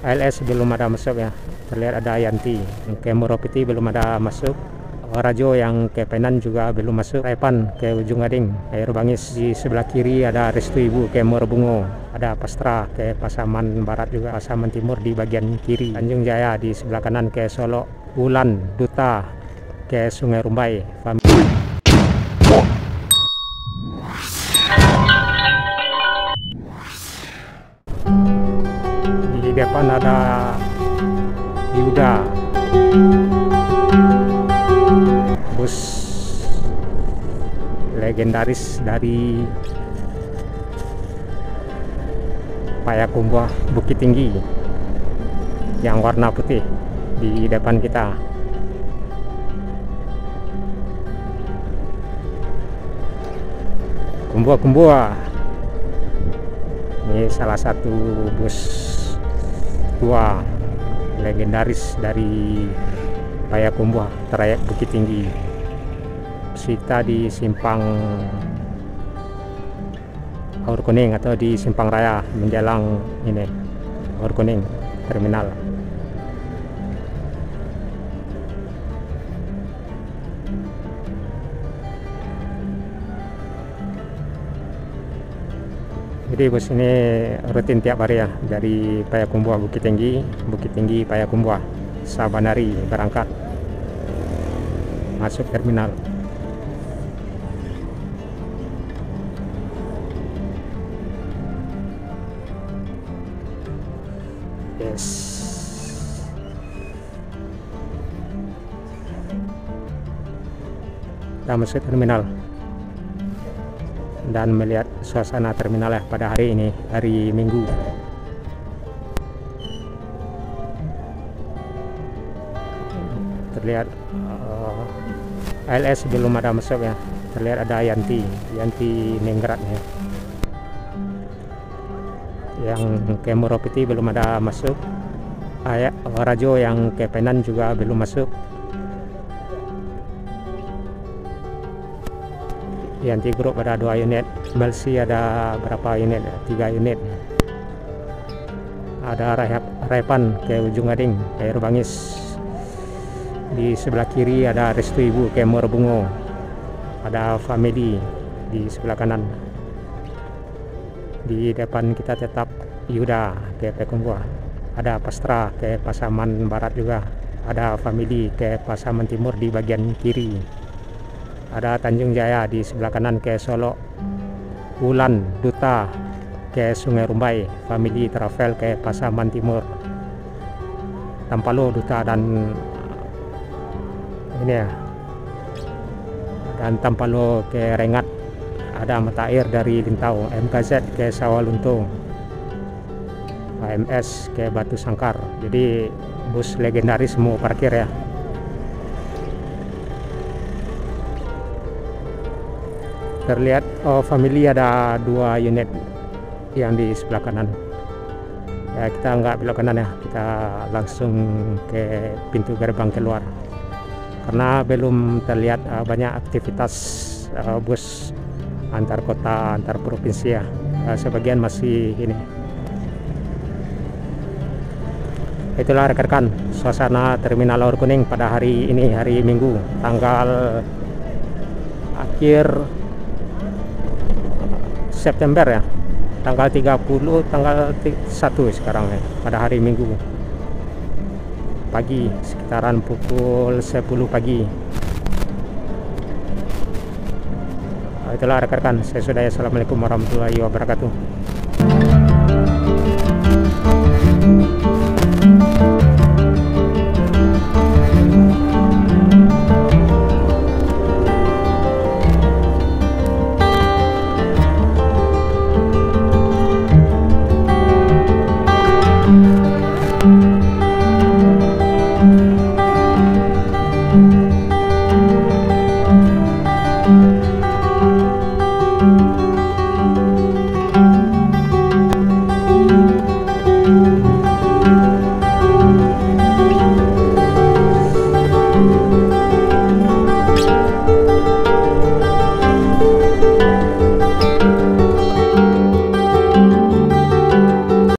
ALS belum ada masuk ya, terlihat ada Yanti. Ke Muropiti belum ada masuk. Rajo yang ke Penan juga belum masuk. Repan ke Ujung Gading, Air Bangis. Di sebelah kiri ada Restu Ibu ke Muarbungo. Ada Pastra ke Pasaman Barat juga, Pasaman Timur di bagian kiri. Tanjung Jaya di sebelah kanan ke Solo. Wulan Duta ke Sungai Rumbai. Di depan ada Yuda, bus legendaris dari Payakumbuh Bukit Tinggi yang warna putih di depan kita. Kumbuh ini salah satu bus tua legendaris dari Payakumbuh trayek Bukit Tinggi. Kita di simpang Aur Kuning atau di Simpang Raya menjelang ini Aur Kuning terminal. Jadi bus ini rutin tiap hari ya, dari Payakumbuh Bukit Tinggi Payakumbuh Sabanari berangkat masuk terminal. Yes. Kita masuk terminal dan melihat suasana terminal ya pada hari ini, hari Minggu. Terlihat ALS belum ada masuk ya, terlihat ada Yanti Ningrat ya. Yang ke Muropiti belum ada masuk. Rajo yang ke Penan juga belum masuk. Yanti Group ada 2 unit, Melsi ada berapa unit? 3 unit. Ada Repan ke Ujung Gading, Air Bangis. Di sebelah kiri ada Restu Ibu ke Muarbungo. Ada Family di sebelah kanan. Di depan kita tetap Yuda ke Payakumbuh. Ada Pastra ke Pasaman Barat juga. Ada Family ke Pasaman Timur di bagian kiri. Ada Tanjung Jaya di sebelah kanan ke Solo. Wulan Duta ke Sungai Rumbai. Family Travel ke Pasaman Timur. Tampalo Duta dan ini ya, dan Tampalo ke Rengat. Ada Mata Air dari Lintau. MKZ ke Sawaluntung. AMS ke Batu Sangkar. Jadi bus legendaris semua parkir ya. Terlihat Family ada 2 unit yang di sebelah kanan ya. Kita nggak belok kanan ya, kita langsung ke pintu gerbang keluar karena belum terlihat banyak aktivitas bus antar kota, antar provinsi ya. Sebagian masih ini. Itulah rekan-rekan suasana terminal Aur Kuning pada hari ini, hari Minggu, tanggal akhir September ya, tanggal 30, tanggal 1 sekarang ya, pada hari Minggu pagi sekitaran pukul 10 pagi. Itulah rekan-rekan, saya sudah. Assalamualaikum warahmatullahi wabarakatuh.